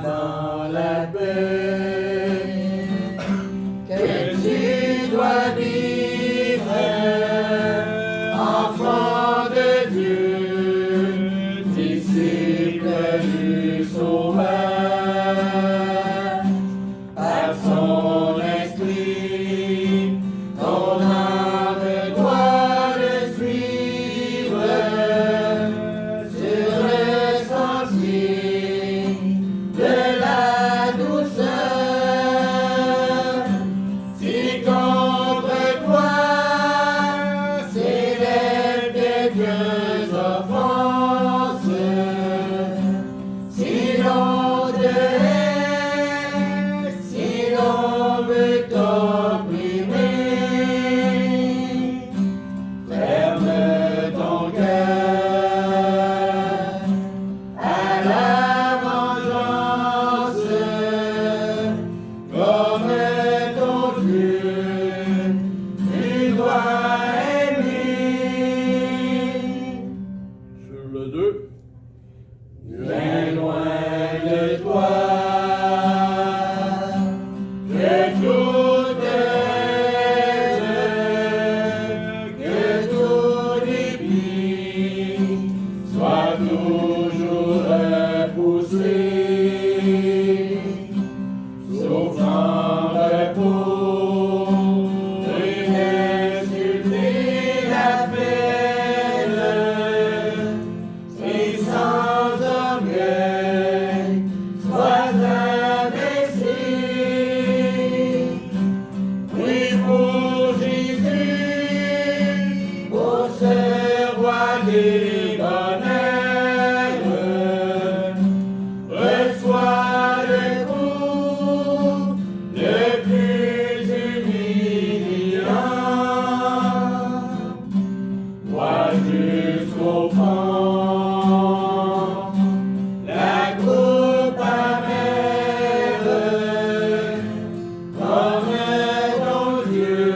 dans la paix que tu dois vivre, enfant de Dieu, disciple du Sauveur, par son esprit, ton âme doit le suivre sur le sentier de la douceur. Si contre toi s'élèvent quelques offenses, si l'on te hait, si l'on veut t'opprimer, ferme ton cœur à la vengeance, comme ton Dieu, tu dois aimer. Sur le 2. Bien loin de toi, que toute haine, que tout dépit soit toujours repoussé, sauf en repos, une insulter la peine, et sans orgueil, sois abaissé. Oui, pour Jésus, pour ce roi des bonheurs, reçois le coup le plus humiliant. Moi jusqu'au fond, la coupe amère, comme ton Dieu,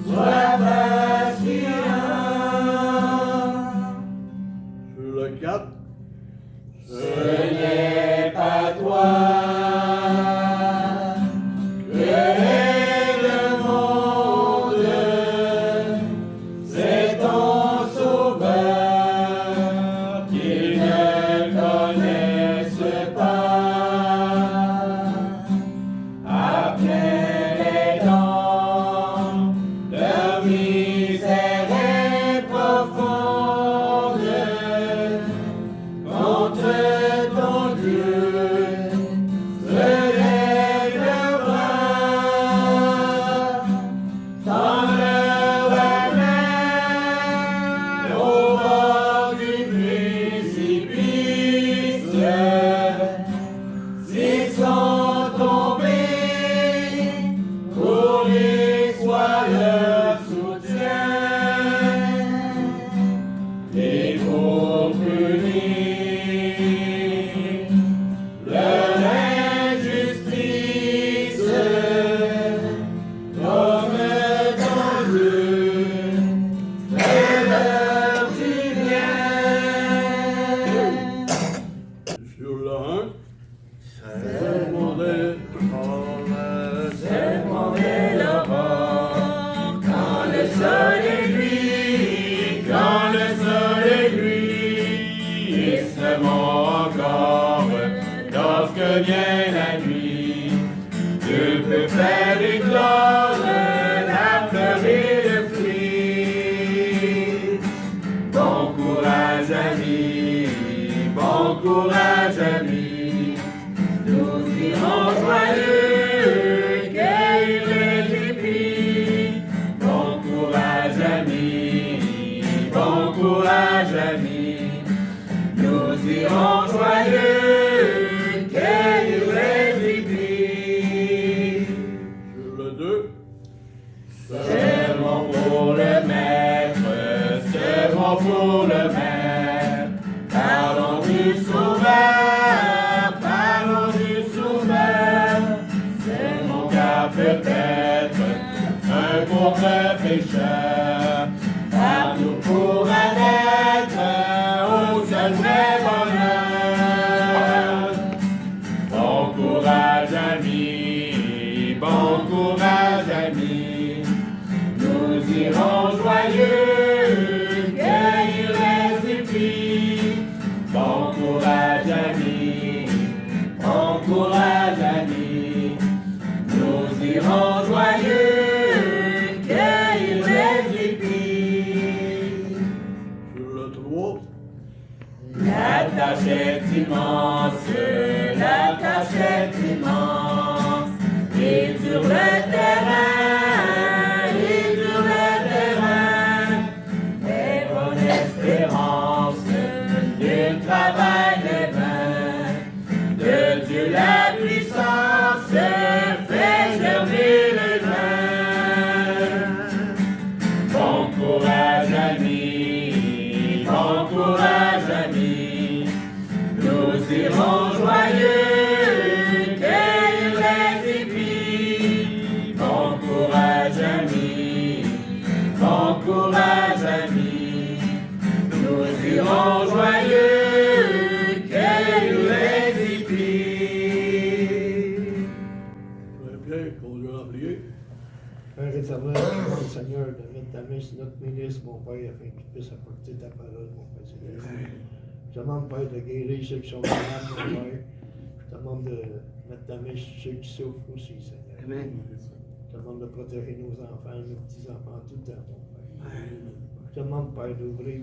sois patient. Sur le 4. Ce n'est pas toi que est le monde, c'est ton Sauveur qu'ils ne connaissent pas. Après les dents, leur misère est profonde. Contre ton Dieu, se lève le bras, tends leur la main au bord du précipice. S'ils sont tombés, pour les sois leur soutien. Et pour punir leur injustice, comme ton Dieu, fais-leur du bien. Sur le 1. Sermon l'aurore, quand le soleil luit, quand le soleil luit, et sermon encore, lorsque vient la nuit, Dieu peut faire éclore la fleur et le fruit. Bon courage ami, bon courage ami, nous irons joyeux, cueillir les épis. Bon courage ami, bon courage ami, nous irons joyeux, cueillir les épis. Sur le 2. Sermon pour le maître, sermon pour le maître, parlons du Sauveur, parlons du Sauveur. courage ami, bon courage ami, nous irons joyeux, cueillir les épis. Sur le 3, La tâche est immense, la tâche est immense, et sur le terrain, et bonne espérance du travail des mains, de Dieu la puissance fait germer le grain. Bon courage ami, bon courage ami, nous irons joyeux cueillir les épis. Bon courage ami, bon courage ami, nous irons joyeux cueillir les épis. Frère Pierre, qu'on lui a prié. Père éternel, je demande, Seigneur, de mettre ta main sur notre ministre, mon Père, afin qu'il puisse apporter ta parole, mon Père Céleste. Je demande, Père, de guérir ceux qui sont malades, mon Père. Je demande de mettre ta main sur ceux qui souffrent aussi, Seigneur. Amen. Je demande de protéger nos enfants, nos petits-enfants, tout le temps, mon Père. Je demande, Père, d'ouvrir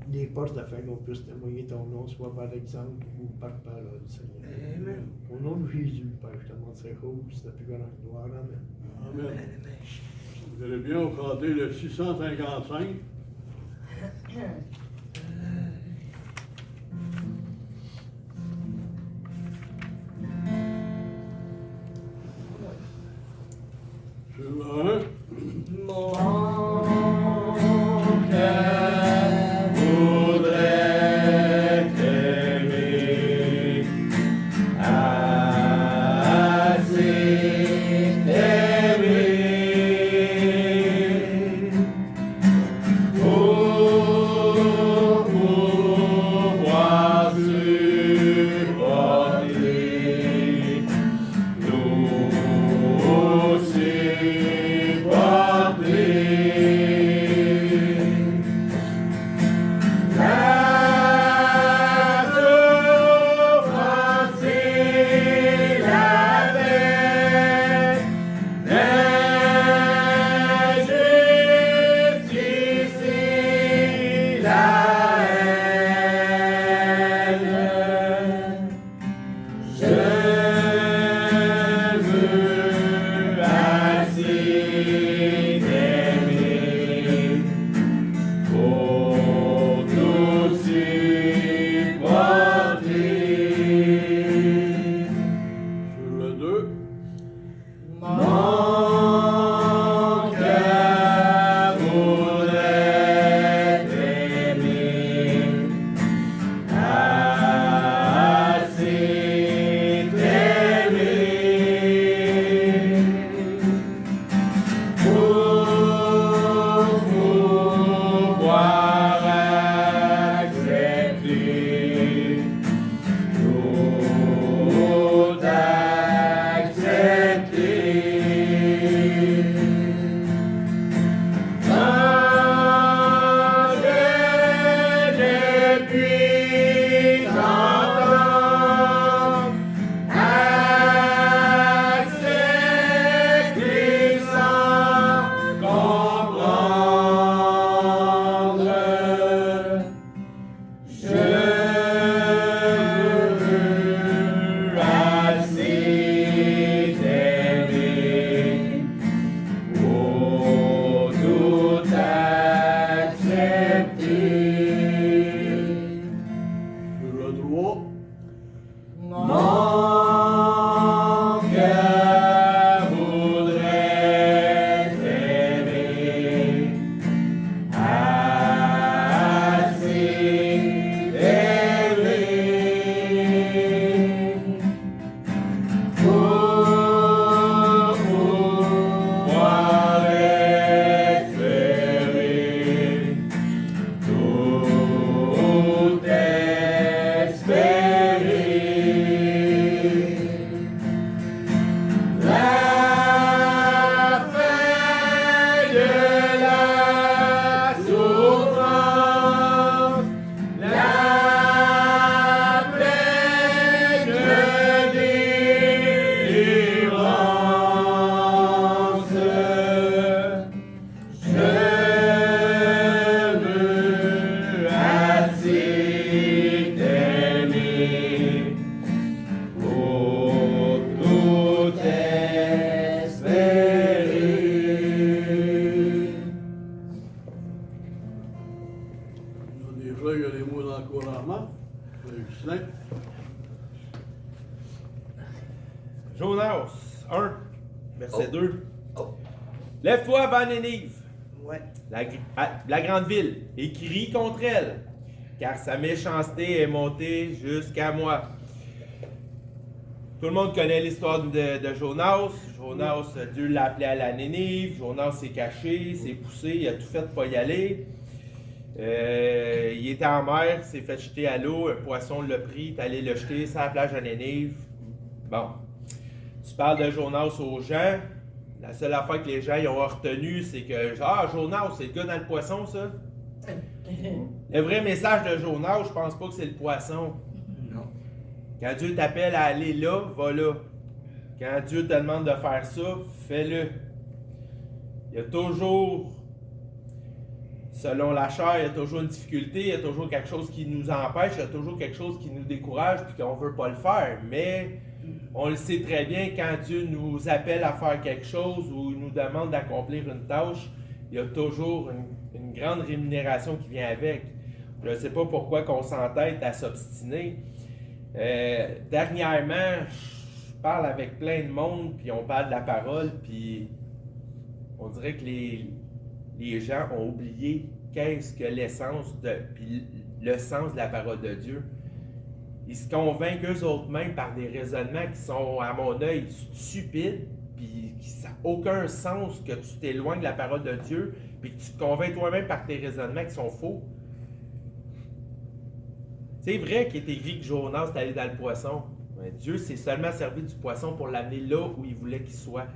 des portes afin qu'on puisse témoigner ton nom, soit par l'exemple ou par parole, Seigneur. Amen. Au nom de Jésus, Père, je te demande ces choses, la plus grande gloire. Amen. Amen. Vous allez bien, vous chantez le 655. Sur le 1, Mon cœur voudrait t'aimer, assez t'aimer, pour pouvoir supporter nous espérer. Augustin. Jonas 1, verset 2. Oh. Lève-toi avant Nénive, Ouais. la grande ville, et crie contre elle, car sa méchanceté est montée jusqu'à moi. Tout le monde connaît l'histoire de Jonas. Jonas, Dieu l'a appelé à la Nénive. Jonas s'est caché, s'est poussé, il a tout fait pour pas y aller. Il était en mer, s'est fait jeter à l'eau, un poisson l'a pris, est allé le jeter sur la plage à Nénive. Bon. Tu parles de Jonas aux gens. La seule affaire que les gens ils ont retenu, c'est que Jonas, c'est le gars dans le poisson, ça. Le vrai message de Jonas, je pense pas que c'est le poisson. Non. Quand Dieu t'appelle à aller là, va là. Quand Dieu te demande de faire ça, fais-le. Il y a toujours, selon la chair, il y a toujours une difficulté, il y a toujours quelque chose qui nous empêche, il y a toujours quelque chose qui nous décourage puis qu'on ne veut pas le faire. Mais on le sait très bien, quand Dieu nous appelle à faire quelque chose ou nous demande d'accomplir une tâche, il y a toujours une grande rémunération qui vient avec. Je ne sais pas pourquoi qu'on s'entête à s'obstiner. Dernièrement, je parle avec plein de monde, puis on parle de la parole, puis on dirait que les gens ont oublié qu'est-ce que l'essence puis le sens de la parole de Dieu. Ils se convainquent eux autres mêmes par des raisonnements qui sont, à mon œil, stupides, puis qui ça n'a aucun sens que tu t'éloignes de la parole de Dieu, puis que tu te convaincs toi-même par tes raisonnements qui sont faux. C'est vrai qu'il est écrit que Jonas est allé dans le poisson. Mais Dieu s'est seulement servi du poisson pour l'amener là où il voulait qu'il soit.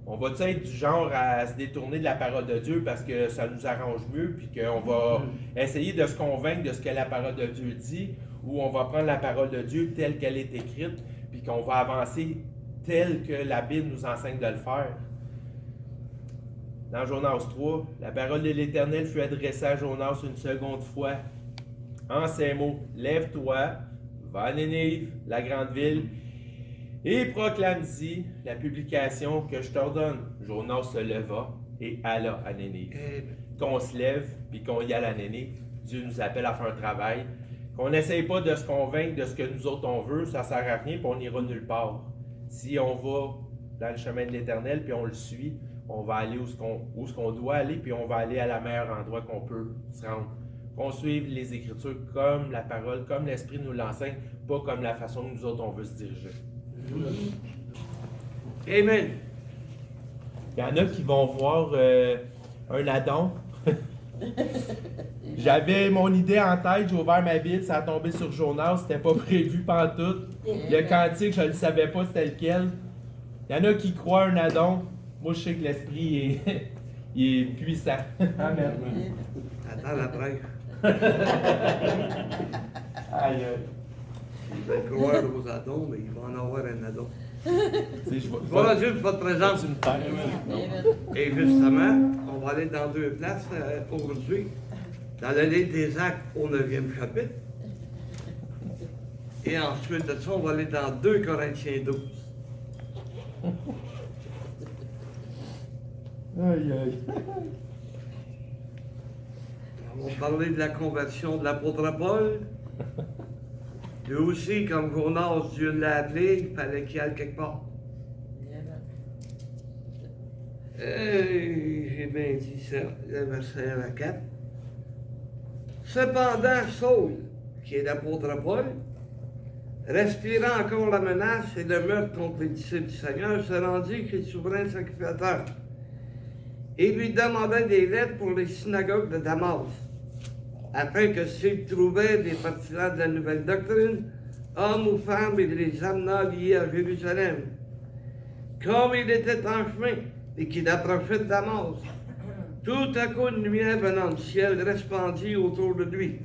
On va-tu être du genre à se détourner de la parole de Dieu parce que ça nous arrange mieux, puis qu'on va essayer de se convaincre de ce que la parole de Dieu dit, ou on va prendre la parole de Dieu telle qu'elle est écrite, puis qu'on va avancer tel que la Bible nous enseigne de le faire? Dans Jonas 3, la parole de l'Éternel fut adressée à Jonas une seconde fois. En ces mots, lève-toi, va à Nénive, la grande ville, et proclame-y la publication que je t'ordonne. Jonas se leva et alla à Nénive. Qu'on se lève puis qu'on y aille à Nénive, Dieu nous appelle à faire un travail. Qu'on n'essaye pas de se convaincre de ce que nous autres on veut, ça ne sert à rien puis on n'ira nulle part. Si on va dans le chemin de l'Éternel puis on le suit, on va aller où ce qu'on doit aller puis on va aller à la meilleure endroit qu'on peut se rendre. Qu'on suive les Écritures comme la parole, comme l'Esprit nous l'enseigne, pas comme la façon que nous autres on veut se diriger. Amen. Il y en a qui vont voir un addon. J'avais mon idée en tête, j'ai ouvert ma Bible, ça a tombé sur Jonas, c'était pas prévu pantoute. Le cantique, je ne le savais pas c'était lequel. Il y en a qui croient un addon. Moi, je sais que l'esprit il est puissant. Amen. Attends la preuve. Aïe, Il va croire aux addons, mais il va en avoir un addon. je Voilà juste votre présence. une terre. Et justement, on va aller dans deux places aujourd'hui. Dans le livre des Actes au 9e chapitre. Et ensuite de ça, on va aller dans 2 Corinthiens 12. Aïe, aïe. On va parler de la conversion de l'apôtre Paul. Lui aussi, comme Jonas, Dieu l'a appelé, il fallait qu'il aille quelque part. J'ai bien dit ça, le verset 1 à 4. Cependant, Saul, qui est l'apôtre Paul, respirant encore la menace et le meurtre contre les disciples du Seigneur, se rendit chez le souverain sacrificateur et lui demanda des lettres pour les synagogues de Damas, afin que s'il trouvait des partisans de la nouvelle doctrine, hommes ou femmes, il les amena liés à Jérusalem. Comme il était en chemin et qu'il approchait de Damas, tout à coup une lumière venant du ciel resplendit autour de lui.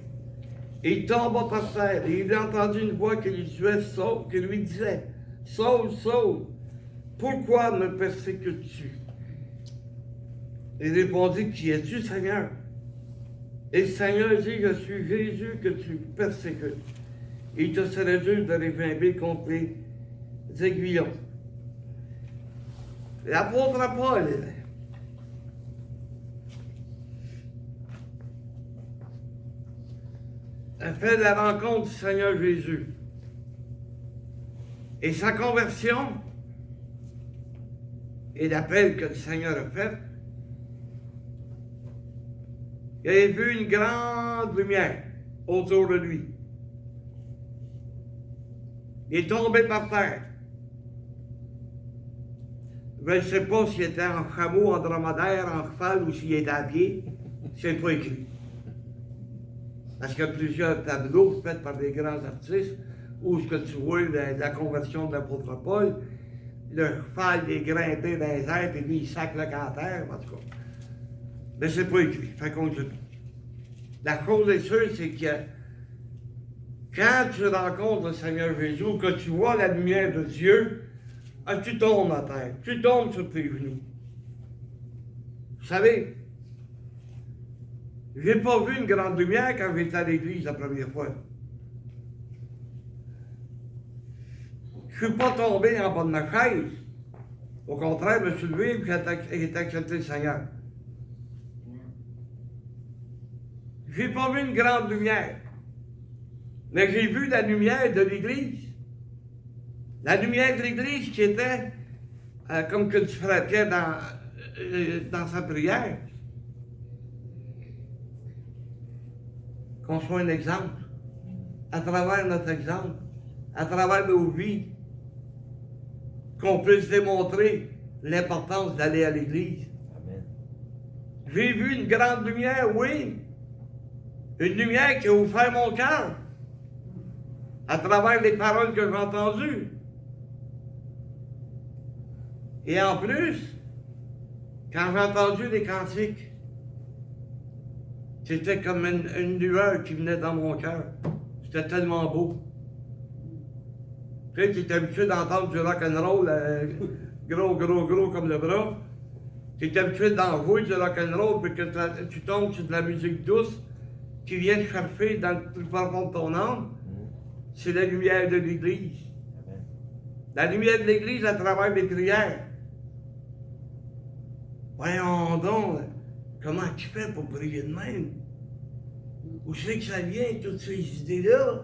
Il tomba par terre et il entendit une voix qui lui disait, Saul, Saul, pourquoi me persécutes-tu? Il répondit, qui es-tu, Seigneur? Et le Seigneur dit, je suis Jésus que tu persécutes. Il te serait dur de révimber contre les aiguillons. L'apôtre Paul a fait la rencontre du Seigneur Jésus. Et sa conversion et l'appel que le Seigneur a fait, il avait vu une grande lumière autour de lui. Il est tombé par terre. Je ne sais pas s'il était en chameau, en dromadaire, en cheval ou s'il était à pied. C'est pas écrit. Parce qu'il y a plusieurs tableaux faits par des grands artistes où ce que tu vois la conversion de l'apôtre Paul, le cheval est grimpé dans les airs et lui il sac le canter, en tout cas. Mais c'est pas écrit, fait qu'on ne sait pas. La chose est sûre, c'est que quand tu rencontres le Seigneur Jésus, que tu vois la lumière de Dieu, tu tombes à terre, tu tombes sur tes genoux. Vous savez, j'ai pas vu une grande lumière quand j'étais à l'église la première fois. Je suis pas tombé en bas de ma chaise. Au contraire, je me suis levé et j'ai accepté le Seigneur. J'ai pas vu une grande lumière, mais j'ai vu la lumière de l'Église. La lumière de l'Église qui était, comme que tu ferais Pierre dans sa prière, qu'on soit un exemple, à travers notre exemple, à travers nos vies, qu'on puisse démontrer l'importance d'aller à l'Église. Amen. J'ai vu une grande lumière, oui. Une lumière qui a ouvert mon cœur à travers les paroles que j'ai entendues. Et en plus, quand j'ai entendu les cantiques, c'était comme une lueur qui venait dans mon cœur. C'était tellement beau. Tu sais, tu es habitué d'entendre du rock'n'roll gros comme le bras. Tu es habitué d'envoyer du rock'n'roll puis que tu tombes sur de la musique douce qui vient te chercher dans le plus profond de ton âme. C'est la lumière de l'Église. Amen. La lumière de l'Église à travers les prières. Voyons donc, comment tu fais pour prier de même? Où c'est que ça vient, toutes ces idées-là?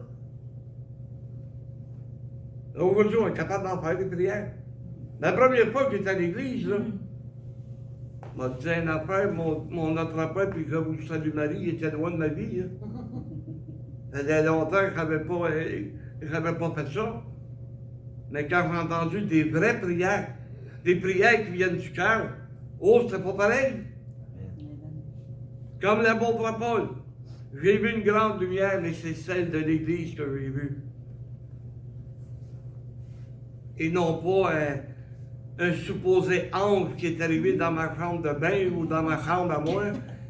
Aujourd'hui, on est capable d'en faire des prières. La première fois que j'étais à l'église, là, m'a dit une affaire, mon notre père, puis je vous salue Marie, il était loin de ma vie. Hein. Ça faisait longtemps que je n'avais pas fait ça. Mais quand j'ai entendu des vraies prières, des prières qui viennent du cœur, oh, c'est pas pareil. Comme l'apôtre Paul, j'ai vu une grande lumière, mais c'est celle de l'Église que j'ai vue. Et non pas un supposé ange qui est arrivé dans ma chambre de bain ou dans ma chambre à moi,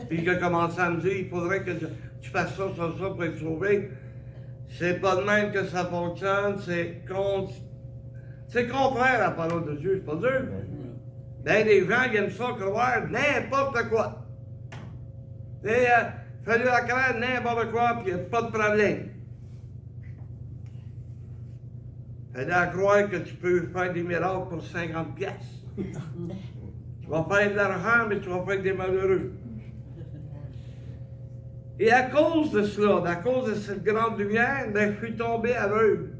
puis qui a commencé à me dire, il faudrait que tu fasses ça pour être sauvé. C'est pas de même que ça fonctionne, c'est contraire à la parole de Dieu, c'est pas dur. Ben, les gens qui aiment ça croire n'importe quoi. Et fallu la croire n'importe quoi, puis il n'y a pas de problème. Fallu à croire que tu peux faire des miracles pour 50 piastres. Tu vas faire de l'argent, mais tu vas faire des malheureux. Et à cause de cela, à cause de cette grande lumière, ben, je suis tombé aveugle.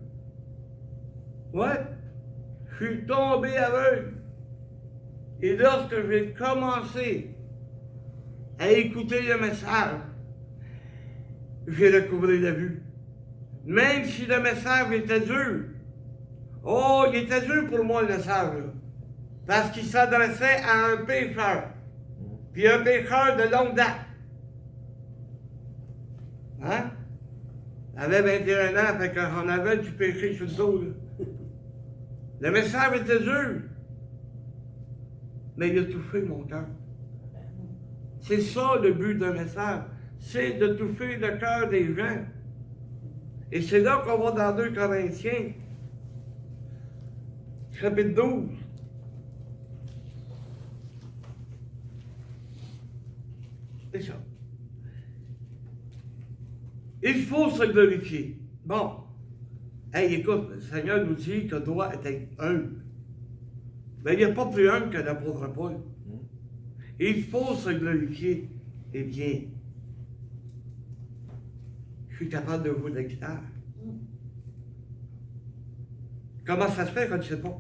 Ouais, je suis tombé aveugle. Et lorsque j'ai commencé à écouter le message, j'ai recouvré la vue. Même si le message était dur. Oh, il était dur pour moi, le message, là. Parce qu'il s'adressait à un pécheur. Puis un pécheur de longue date. Hein? Il avait 21 ans, fait qu'on avait du péché sur le dos, là. Le message était dur. Mais il a touché mon cœur. C'est ça le but d'un message. C'est de toucher le cœur des gens. Et c'est là qu'on va dans 2 Corinthiens, chapitre 12. C'est ça. Il faut se glorifier. Bon. Hey, écoute, le Seigneur nous dit que doit être humble. Mais il n'y a pas plus humble que l'apôtre Paul. Il faut se glorifier. Eh bien, je suis capable de jouer de la guitare. Comment ça se fait, je ne sais pas.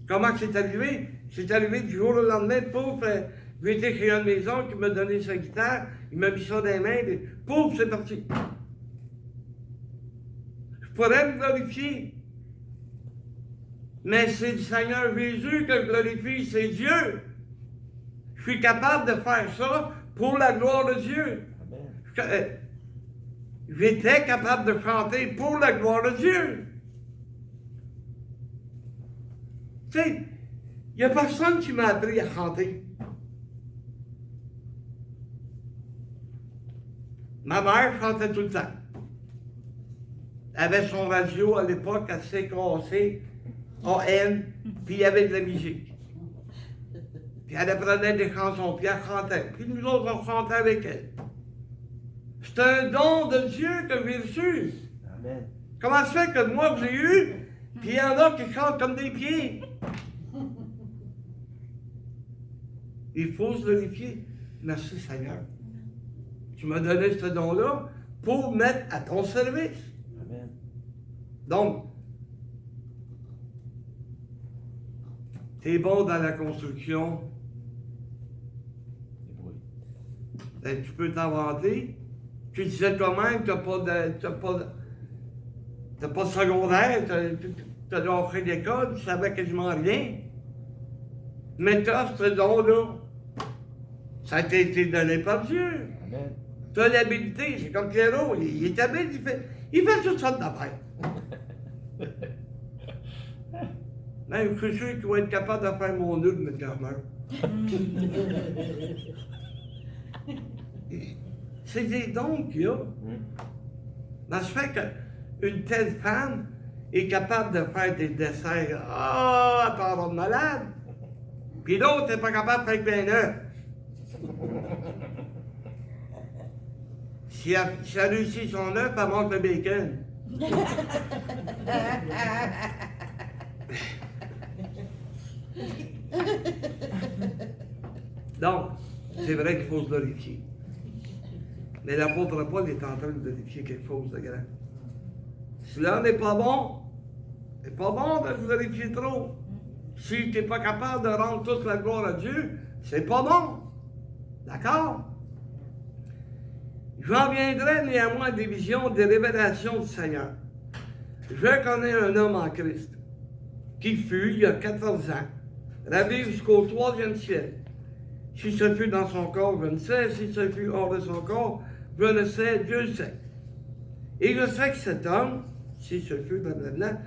Comment c'est arrivé? C'est arrivé du jour au lendemain, pouf, j'ai été chez un de mes oncles qui m'a donné sa guitare, il m'a mis ça dans les mains, et pouf, c'est parti. Je pourrais me glorifier. Mais c'est le Seigneur Jésus que je glorifie, c'est Dieu. Je suis capable de faire ça pour la gloire de Dieu. J'étais capable de chanter pour la gloire de Dieu. Tu sais, il n'y a personne qui m'a appris à chanter. Ma mère chantait tout le temps. Elle avait son radio à l'époque à CKC, AM, puis il y avait de la musique. Puis elle apprenait des chansons, puis elle chantait. Puis nous autres, on chantait avec elle. C'est un don de Dieu que j'ai reçu. Amen. Comment ça fait que moi, j'ai eu, puis il y en a qui chantent comme des pieds? Il faut se glorifier. Merci Seigneur. Tu m'as donné ce don-là pour mettre à ton service. Amen. Donc, tu es bon dans la construction, ben, tu peux t'inventer. Tu disais toi-même que tu n'as pas de secondaire, tu as lâché l'école, tu savais quasiment rien. Mais tu as ce don-là. Ça t'a été donné par Dieu. Amen. Tu as l'habilité, c'est comme Pierrot, il est habile, il fait toutes sortes d'affaires. Même je suis sûr qu'il va être capable de faire mon nœud de mettre l'armeur. C'est des dons qu'il y a. Ça se fait qu'une telle femme est capable de faire des desserts, elle peut avoir de malade. Puis l'autre n'est pas capable de faire plein d'œufs. Si elle réussit son œuf, elle mange le bacon. Donc, c'est vrai qu'il faut se glorifier. Mais l'apôtre Paul est en train de glorifier quelque chose de grand. Cela n'est pas bon. C'est pas bon de se glorifier trop. Si tu n'es pas capable de rendre toute la gloire à Dieu, c'est pas bon. D'accord? J'en viendrai néanmoins des visions, des révélations du Seigneur. Je connais un homme en Christ qui fut, il y a 14 ans, ravi jusqu'au 3e ciel. Si ce fut dans son corps, je ne sais. Si ce fut hors de son corps, je ne sais, Dieu sait. Et je sais que cet homme, si ce fut blablabla,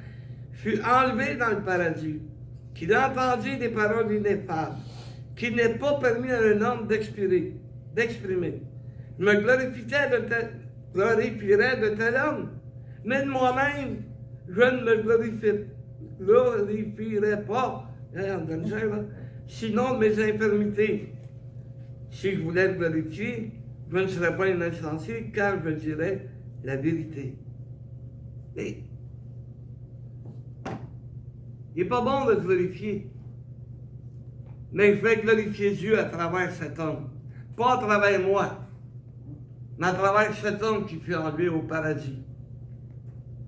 fut enlevé dans le paradis, qu'il entendit des paroles ineffables, qu'il n'est pas permis à un homme d'exprimer. Je me glorifierais de tel homme, mais de moi-même, je ne me glorifierais pas, sinon de mes infirmités. Si je voulais me glorifier, je ne serais pas un insensé, car je dirais la vérité. Mais il n'est pas bon de glorifier. Mais je vais glorifier Dieu à travers cet homme. Pas à travers moi, mais à travers cet homme qui fut enlevé au paradis.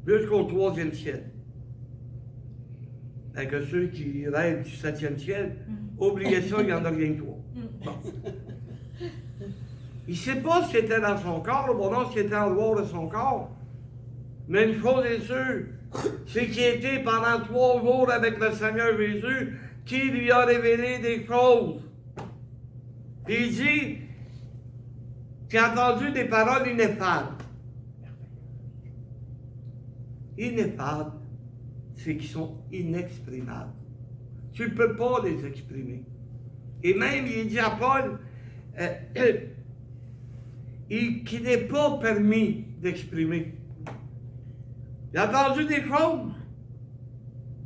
Jusqu'au 3e ciel. Avec ceux qui rêvent du 7e ciel, oubliez ça, il n'y en a rien que toi. Bon. Il ne sait pas ce qui était dans son corps, bon non, ce qui était en dehors de son corps. Mais une chose est sûre, c'est qu'il était pendant 3 jours avec le Seigneur Jésus, qui lui a révélé des choses. Puis il dit, tu as entendu des paroles ineffables. Ineffables, c'est qu'ils sont inexprimables. Tu ne peux pas les exprimer. Et même, il dit à Paul, qu'il n'est pas permis d'exprimer. Il a entendu des choses,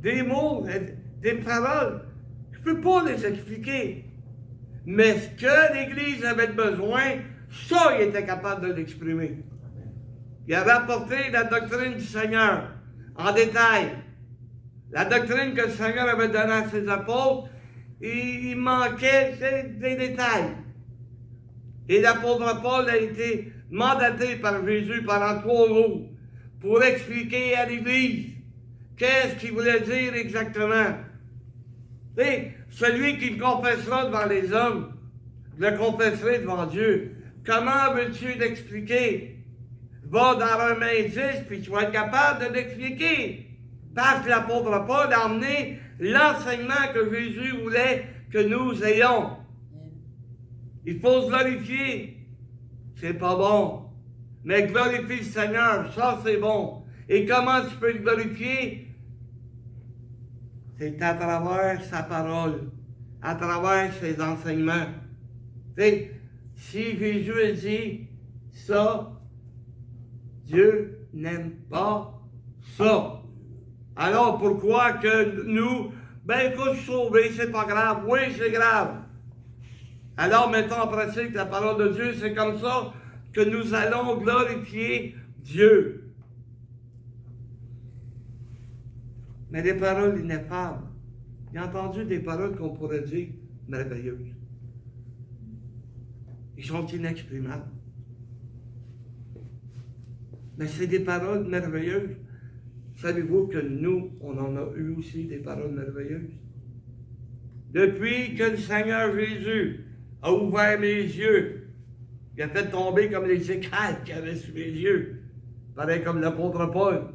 des mots, des paroles. Je ne peux pas les expliquer. Mais ce que l'Église avait besoin, ça, il était capable de l'exprimer. Il a rapporté la doctrine du Seigneur en détail. La doctrine que le Seigneur avait donnée à ses apôtres, il manquait des détails. Et l'apôtre Paul a été mandaté par Jésus pendant 3 jours pour expliquer à l'Église qu'est-ce qu'il voulait dire exactement. Et celui qui me confessera devant les hommes, je le confesserai devant Dieu. Comment veux-tu l'expliquer? Va dans Romains 10, puis tu vas être capable de l'expliquer. Parce que l'apôtre Paul a emmené l'enseignement que Jésus voulait que nous ayons. Il faut se glorifier. C'est pas bon. Mais glorifier le Seigneur, ça c'est bon. Et comment tu peux le glorifier? C'est à travers sa parole, à travers ses enseignements. T'sais, si Jésus a dit ça, Dieu n'aime pas ça. Alors pourquoi que nous, écoute, je suis sauvé, c'est pas grave. Oui, c'est grave. Alors mettons en pratique la parole de Dieu, c'est comme ça que nous allons glorifier Dieu. Mais des paroles ineffables. J'ai entendu des paroles qu'on pourrait dire merveilleuses. Ils sont inexprimables. Mais c'est des paroles merveilleuses. Savez-vous que nous, on en a eu aussi des paroles merveilleuses? Depuis que le Seigneur Jésus a ouvert mes yeux, il a fait tomber comme les écailles qu'il y avait sur mes yeux, pareil comme l'apôtre Paul.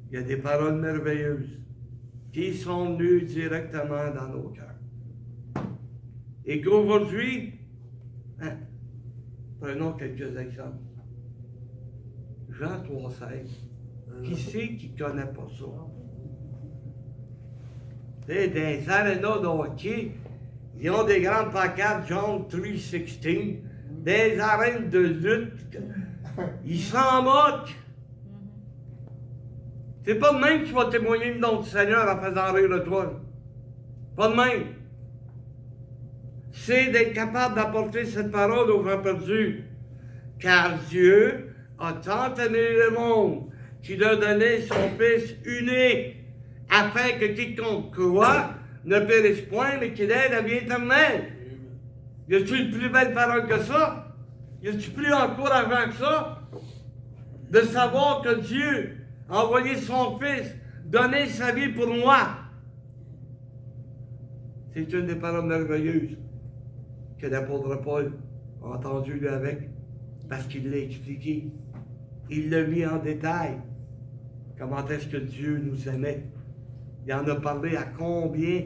Il y a des paroles merveilleuses qui sont venues directement dans nos cœurs. Et qu'aujourd'hui, prenons quelques exemples. Jean 3,16. Qui c'est qui ne connaît pas ça? T'sais, dans les arénas de hockey, ils ont des grandes pancartes John 3,16. Des arènes de lutte, ils s'en moquent. C'est pas de même que tu vas témoigner le nom du Seigneur en faisant rire de toi. Pas de même. C'est d'être capable d'apporter cette parole aux gens perdus. Car Dieu a tant aimé le monde qu'il a donné son Fils unique, afin que quiconque croit ne périsse point, mais qu'il ait la vie éternelle. Y a-t-il une plus belle parole que ça? Y a-t-il plus encourageant que ça? De savoir que Dieu a envoyé son Fils, donné sa vie pour moi. C'est une des paroles merveilleuses que l'apôtre Paul a entendu lui avec, parce qu'il l'a expliqué. Il l'a mis en détail. Comment est-ce que Dieu nous aimait? Il en a parlé à combien,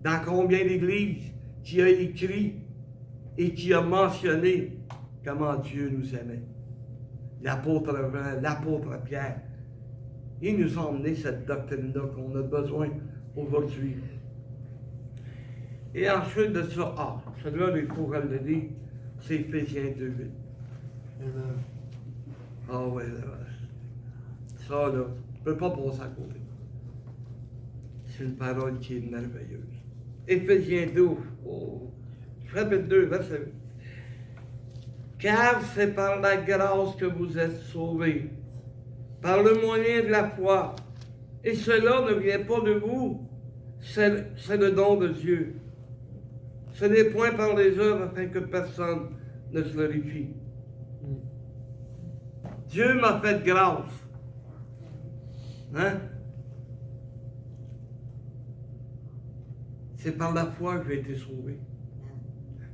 dans combien d'églises, qui a écrit et qui a mentionné comment Dieu nous aimait. L'apôtre Jean, l'apôtre Pierre. Ils nous ont emmené cette doctrine-là qu'on a besoin aujourd'hui. Et ensuite de ça, celui-là, il faut que je le dise, c'est Éphésiens 2:8. Amen. Ah ouais, ça là, je ne peux pas passer à côté. C'est une parole qui est merveilleuse. Éphésiens 2, chapitre 2, verset 8. Car c'est par la grâce que vous êtes sauvés, par le moyen de la foi. Et cela ne vient pas de vous, c'est le don de Dieu. Ce n'est point par les œuvres afin que personne ne se glorifie. Dieu m'a fait grâce. Hein? C'est par la foi que j'ai été sauvé.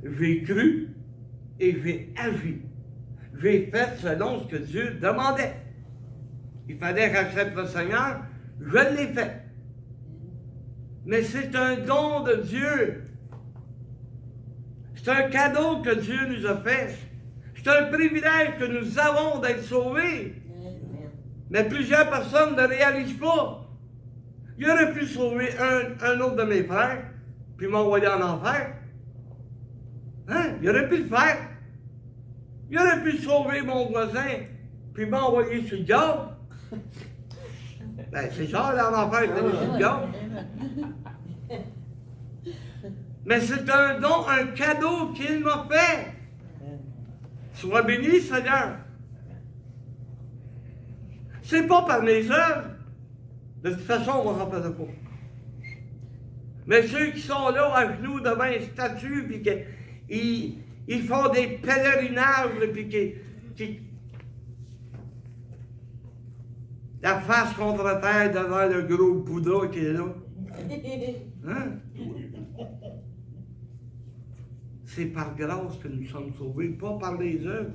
J'ai cru et j'ai agi. J'ai fait selon ce que Dieu demandait. Il fallait que j'accepte le Seigneur, je l'ai fait. Mais c'est un don de Dieu. C'est un cadeau que Dieu nous a fait. C'est un privilège que nous avons d'être sauvés. Mais plusieurs personnes ne réalisent pas. Il aurait pu sauver un autre de mes frères, puis m'envoyer en enfer. Hein? Il aurait pu le faire. Il aurait pu sauver mon voisin, puis m'envoyer sur le diable. Ben, c'est ça, là, en enfer, c'est sur le diable. Mais c'est un don, un cadeau qu'il m'a fait. Sois béni, Seigneur. C'est pas par mes œuvres. De toute façon, on ne m'en faisait pas. Mais ceux qui sont là, à genoux, devant une statue, puis Ils font des pèlerinages, là, puis la face contre terre devant le gros Bouddha qui est là. Hein? C'est par grâce que nous sommes sauvés, pas par les œuvres.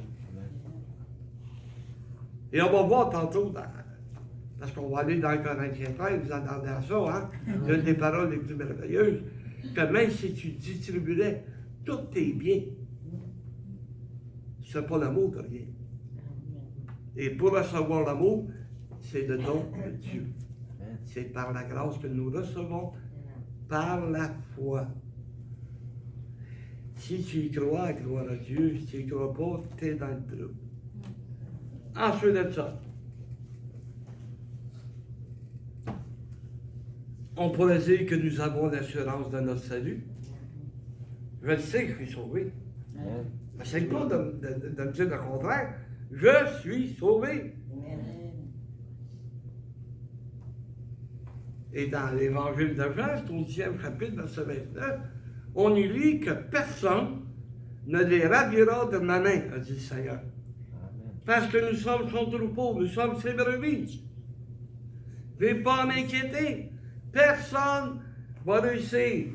Et on va voir tantôt, parce qu'on va aller dans le Corinthiens 13, vous entendez à ça, hein? L'une des paroles les plus merveilleuses, que même si tu distribuerais tous tes biens, c'est pas l'amour de rien. Et pour recevoir l'amour, c'est le don de Dieu. C'est par la grâce que nous recevons, par la foi. Si tu y crois, gloire à Dieu. Si tu n'y crois pas, tu es dans le trouble. Ensuite de ça, on pourrait dire que nous avons l'assurance de notre salut. Je le sais que je suis sauvé. Mais c'est pas de me dire le contraire. Je suis sauvé. Et dans l'évangile de Jean, c'est au 10e chapitre, verset 29, on y lit que personne ne les ravira de ma main, a dit le Seigneur. Parce que nous sommes son troupeau, nous sommes ses brebis. Je ne vais pas m'inquiéter. Personne va réussir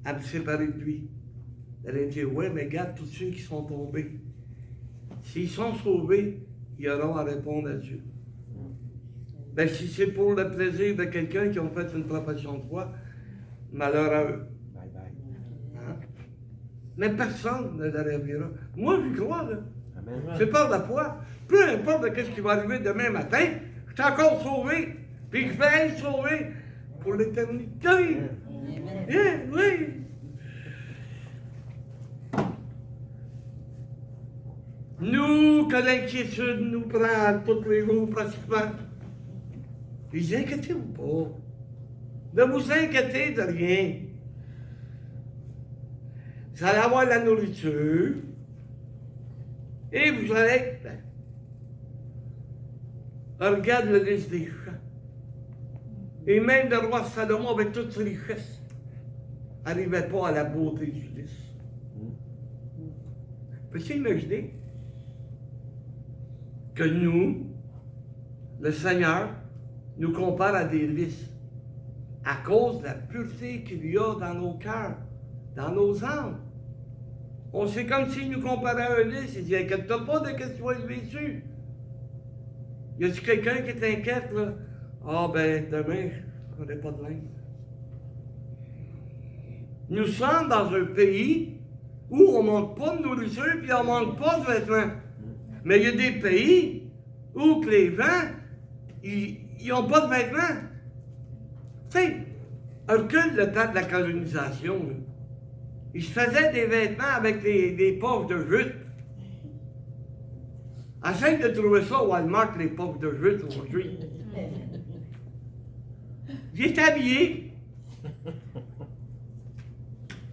à me séparer de lui. Elle a dit, oui, mais regarde tous ceux qui sont tombés. S'ils sont sauvés, ils auront à répondre à Dieu. Ben, si c'est pour le plaisir de quelqu'un qui a fait une profession de foi, malheur à eux. Bye bye. Hein? Mais personne ne le ravira. Moi, j'y crois, là. Amen. C'est par la foi. Peu importe de ce qui va arriver demain matin, je suis encore sauvé. Puis je vais être sauvé pour l'éternité. Bien, oui. Nous, que l'inquiétude nous prend tous les jours pratiquement. Puis inquiétez-vous pas. Ne vous inquiétez de rien. Vous allez avoir la nourriture. Et vous allez. Regarde le lys des champs. Et même le roi Salomon, avec toutes ses richesses, n'arrivait pas à la beauté du lys. Peux-tu imaginer que nous, le Seigneur, nous compare à des lys à cause de la pureté qu'il y a dans nos cœurs, dans nos âmes. On sait comme s'il nous comparait à un lys. Il dit, inquiète-toi pas de ce que tu vas être vêtu. Y a-tu quelqu'un qui t'inquiète, là? Ah, ben, demain, je n'aurai pas de linge. Nous sommes dans un pays où on ne manque pas de nourriture puis on ne manque pas de vêtements. Mais il y a des pays où que les gens, ils n'ont pas de vêtements. Tu sais, recule le temps de la colonisation, là. Ils se faisaient des vêtements avec des poches de jute. Essaye de trouver ça au Walmart, les poches de jute aujourd'hui. Il est habillé.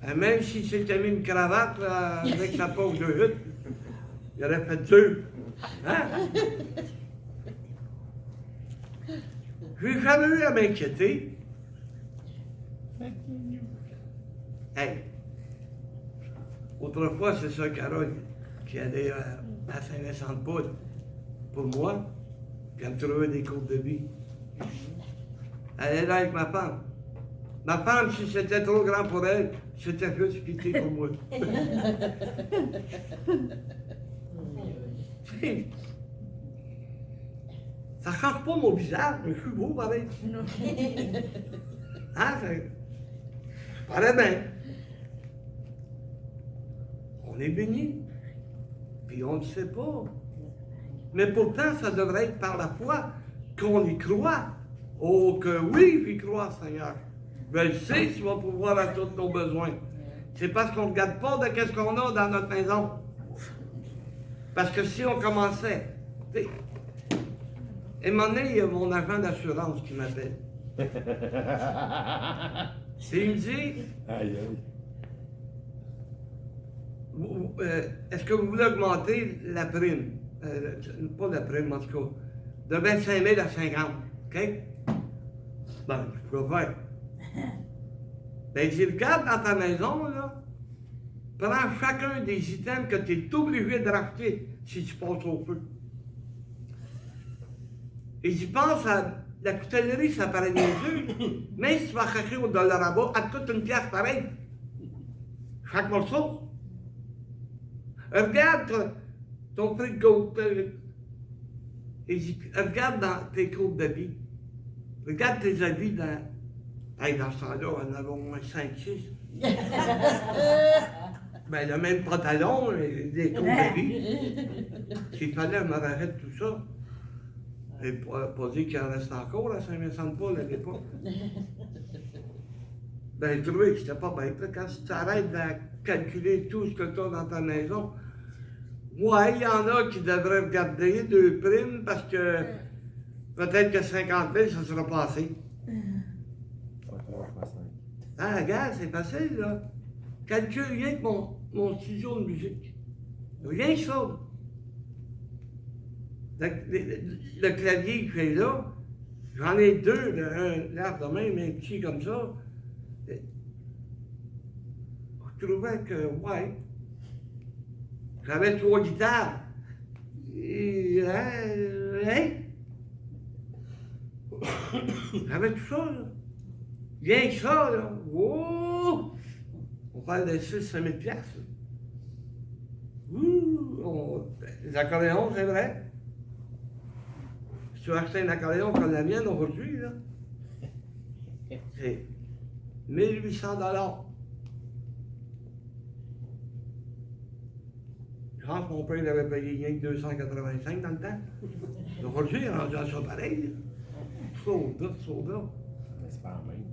Et même s'il s'était mis une cravate là, avec sa poche de jute, il aurait fait deux. Hein? Je n'ai jamais eu à m'inquiéter. Hey! Autrefois, c'est ça, Carole, qui allait à Saint-Vincent-de-Paul pour moi, puis elle me trouvait des cours de vie. Elle est là avec ma femme. Ma femme, si c'était trop grand pour elle, c'était juste pitié pour moi. Ça ne change pas mon visage, mais je suis beau pareil. Hein, ça paraît bien. On est béni, puis on ne le sait pas. Mais pourtant, ça devrait être par la foi qu'on y croit. Oh, que oui, j'y crois, Seigneur. Je sais que tu vas pouvoir à tous nos besoins. C'est parce qu'on ne regarde pas de qu'est-ce qu'on a dans notre maison. Parce que si on commençait, tu sais, et un moment donné, il y a mon agent d'assurance qui m'appelle. Et il me dit, Aïe, aïe. est-ce que vous voulez augmenter la prime? Pas la prime, en tout cas. De 25 000 à 50. OK? Ben, je peux faire. Ben, il dit, regarde dans ta maison, là. prends chacun des items que tu es obligé de racheter si tu passes au feu. Et j'y pense à la coutellerie, ça paraît niaiseux, mais si tu vas chercher au dollar à bas, à toute une pièce pareille. Chaque morceau. Regarde ton prix de côte. Regarde dans tes côtes d'habits. Regarde tes habits dans. Hey, dans ce temps-là, on en avait au moins 5-6. Ben, le même pantalon, des côtes d'habits. S'il fallait, je me rachète tout ça. Et pas dire qu'il en reste encore à Saint-Vincent-de-Paul à l'époque. Ben, je trouvais que c'était pas bête. Là, quand tu t'arrêtes de calculer tout ce que tu as dans ta maison, ouais, il y en a qui devraient regarder 2 primes parce que peut-être que 50 000, ça sera pas assez. Ah, regarde, c'est facile, là. Calcule rien que mon studio de musique. Rien que ça. Le clavier que j'ai là, j'en ai 2, un là de même, un petit comme ça. Je trouvais que, ouais, j'avais 3 guitares. Et, j'avais tout ça, là. Rien que ça, là. Oh! On parle de 6-5 000 piastres. Les accordéons, c'est vrai. Si tu veux acheter un accordéon comme la mienne aujourd'hui, là, c'est 1800 $. Je pense que mon père l'avait payé rien que 285 dans le temps. Aujourd'hui, il est rendu à ça pareil. Soda. Mais c'est pas la même.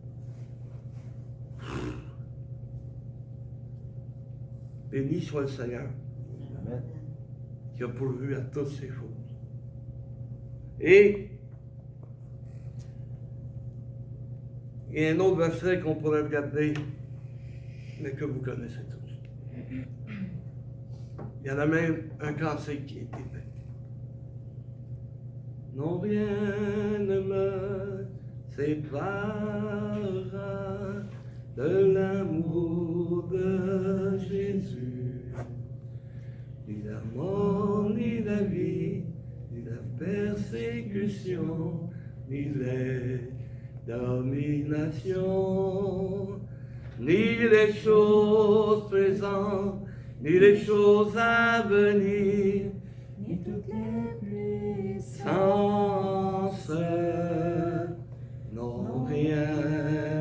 Béni soit le Seigneur Amen. qui a pourvu à toutes ces choses. Et il y a un autre verset qu'on pourrait regarder, mais que vous connaissez tous. Il y en a même un cantique qui a été fait. Non, rien ne me séparera de l'amour de Jésus, ni la mort, ni la vie, ni la persécution, ni les dominations, ni les choses présentes, ni les choses à venir, Ni toutes les puissances. sans non, rien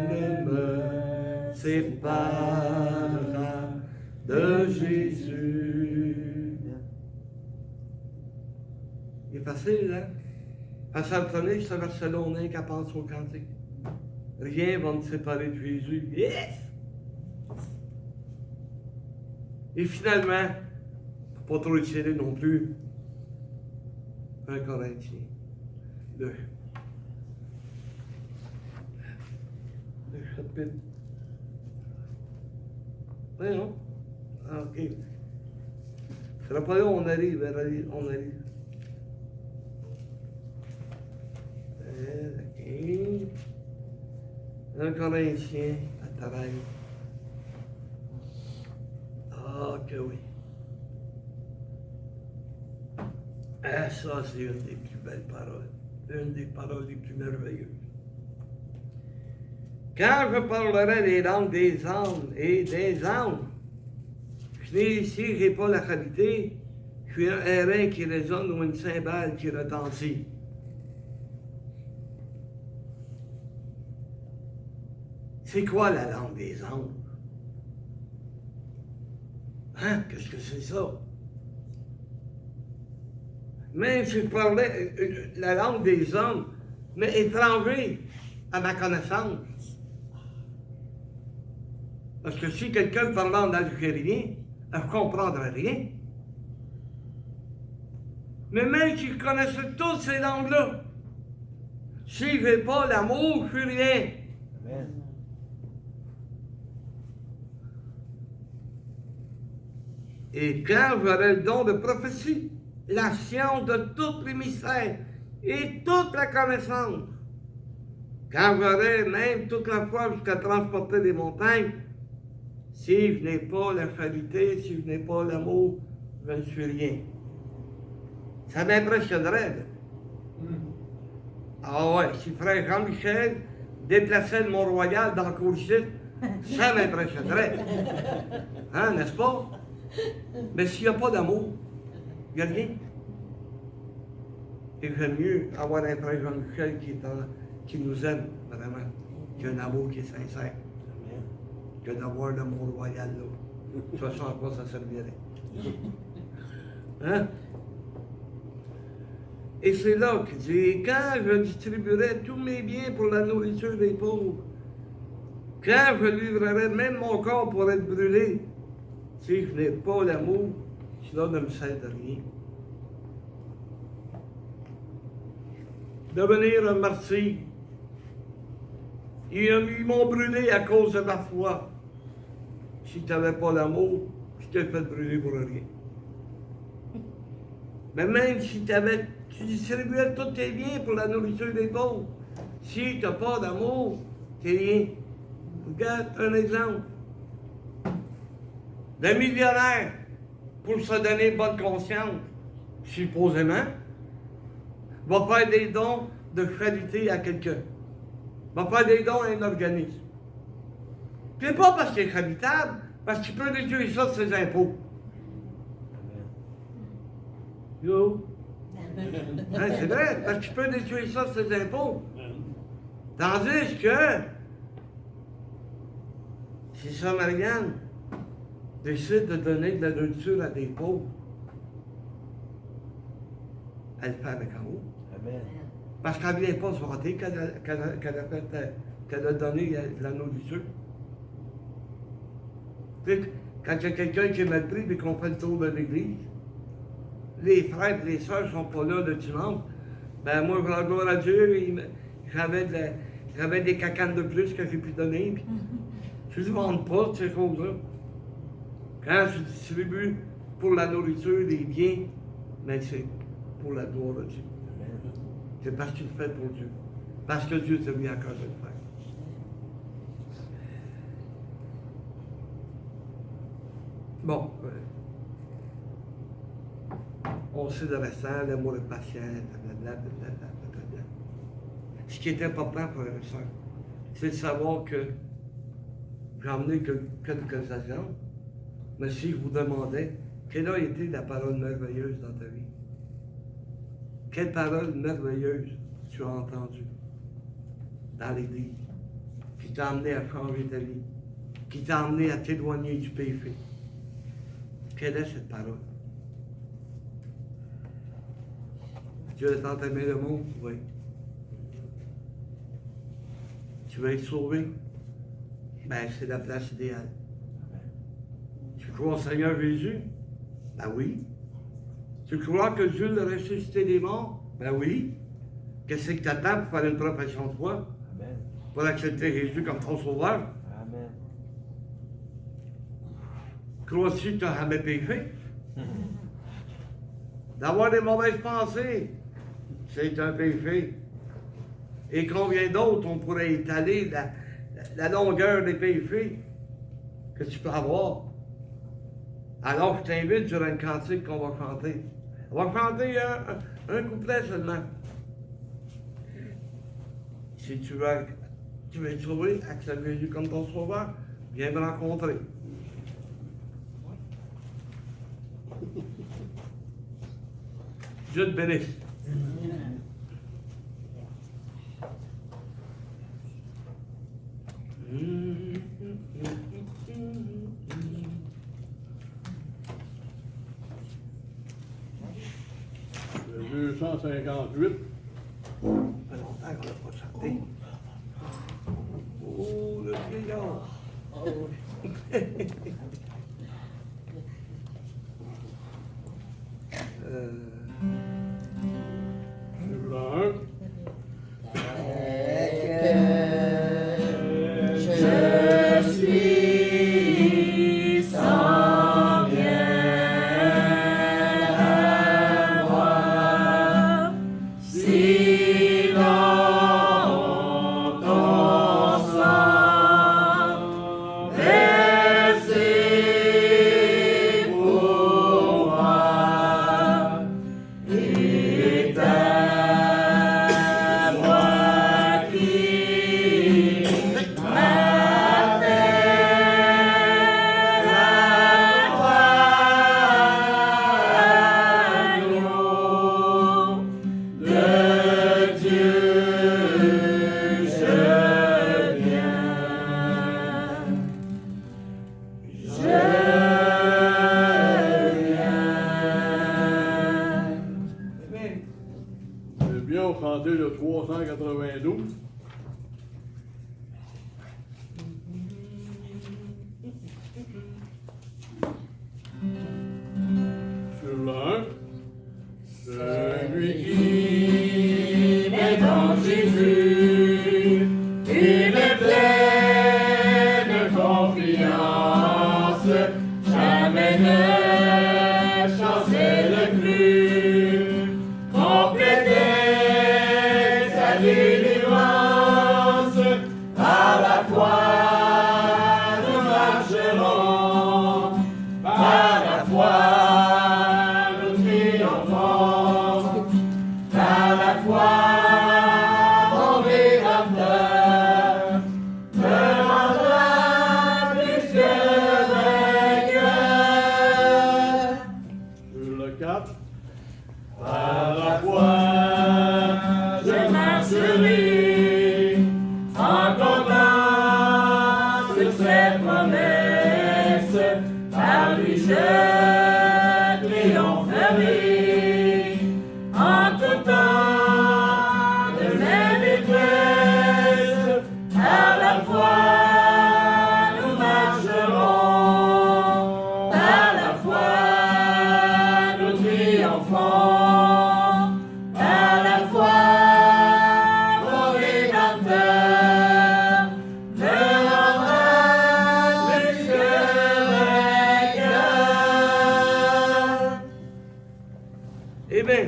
ne me séparera de Jésus. Il est facile, hein? Parce que prenez ce verset-là, on est qu'à penser au cantique. Rien va me séparer de Jésus. Yes! Et finalement, pas trop étirer non plus, 1 Corinthiens 2. Le chapitre. Oui, non? Ah, ok. Ce sera pas là, on arrive. 1 Corinthiens, à travail. Ah, que oui. Ah, ça, c'est une des plus belles paroles. Une des paroles les plus merveilleuses. Quand je parlerai des langues des âmes et des âmes, je n'ai ici, j'ai pas la qualité, je suis un airain qui résonne ou une cymbale qui retentit. C'est quoi la langue des anges? Hein? Qu'est-ce que c'est ça? Même si je parlais la langue des hommes, mais étranger à ma connaissance. Parce que si quelqu'un parlait en algérien, je ne comprendrais rien. Mais même si je connaissais toutes ces langues-là, si je n'ai pas l'amour, je ne suis rien. Amen. Et quand j'aurai le don de prophétie, la science de tous les mystères et toute la connaissance, quand j'aurai même toute la foi jusqu'à transporter des montagnes, Si je n'ai pas la charité, si je n'ai pas l'amour, je ne suis rien. Ça m'impressionnerait. Là. Ah ouais, si frère Jean-Michel déplaçait le Mont-Royal dans le cours-site, ça m'impressionnerait. Hein, n'est-ce pas? Mais s'il n'y a pas d'amour, il n'y a rien. Et j'aime mieux avoir un frère Jean-Michel qui nous aime vraiment, qui a un amour qui est sincère, que d'avoir le Mont-Royal là. Je ne sais pas à quoi ça servirait. Hein? Et c'est là qu'il dit, quand je distribuerai tous mes biens pour la nourriture des pauvres, quand je livrerai même mon corps pour être brûlé, si je n'ai pas l'amour, cela ne me sert de rien. Devenir un martyr. Ils m'ont brûlé à cause de ma foi. Si tu n'avais pas l'amour, je t'ai fait brûler pour rien. Mais même si tu distribuais tous tes biens pour la nourriture des pauvres, si tu n'as pas d'amour, t'es rien. Regarde un exemple. D'un millionnaire, pour se donner bonne conscience, supposément, va faire des dons de charité à quelqu'un. Va faire des dons à un organisme. Puis pas parce qu'il est charitable, parce qu'il peut déduire ça de ses impôts. Yo! Hein, c'est vrai, parce qu'il peut déduire ça de ses impôts. Tandis que, si ça, Marianne, décide de donner de la nourriture à des pauvres, elle le fait avec amour. Amen. Parce qu'elle ne vient pas se vanter qu'elle a donné de la nourriture. Tu sais, quand il y a quelqu'un qui est mal pris et qu'on fait le tour de l'église, les frères et les sœurs ne sont pas là le dimanche, ben moi, je rends gloire à Dieu, j'avais des cacanes de plus que j'ai pu donner, puis je ne se vends pas, ces choses-là. Quand je distribue pour la nourriture des biens, mais c'est pour la gloire de Dieu. C'est parce que tu le fais pour Dieu. Parce que Dieu t'a mis à cœur de le faire. Bon. On sait le restant, l'amour est patient, blablabla. Ce qui est important pour les sœurs, c'est de savoir que j'ai emmené quelques agents, mais si je vous demandais, quelle a été la parole merveilleuse dans ta vie? Quelle parole merveilleuse tu as entendue dans l'Église, qui t'a amené à changer ta vie, qui t'a amené à t'éloigner du péché? Quelle est cette parole? Dieu a tant aimé le monde, oui. Tu veux être sauvé? Ben, c'est la place idéale. Tu crois au Seigneur Jésus? Ben oui. Tu crois que Dieu l'a ressuscité des morts? Ben oui. Qu'est-ce que tu attends pour faire une profession de foi? Amen. Pour accepter Jésus comme ton sauveur? Amen. Crois-tu que tu n'as jamais péché? D'avoir des mauvaises pensées, c'est un péché. Et combien d'autres on pourrait étaler la longueur des péchés que tu peux avoir? Alors, je t'invite durant une cantique qu'on va chanter. On va chanter un couplet seulement. Si tu veux être sauvé, accepte Jésus comme ton sauveur, viens me rencontrer. Dieu te bénisse. Le 258. Ça fait longtemps qu'on n'a pas chanté. Oh, le vieillard. Numéro 1. Je suis sans bien à moi, si dans ton sang versé chanter le 392. Sur le 1. Celui qui est en Jésus, il est plein de confiance, jamais ne chancelle plus, compléter sa délivrance, à la fois nous marcherons, par la foi nous triomphons, par la foi mon Rédempteur me rendra plus que vainqueur. Sur le 4. Par la foi, Je marcherai en comptant sur ses promesses, par lui je triompherai en tout temps de mes détresses. Par la foi nous marcherons, par la foi nous triomphons, par la foi mon Rédempteur me rendra plus que vainqueur. Eh bien,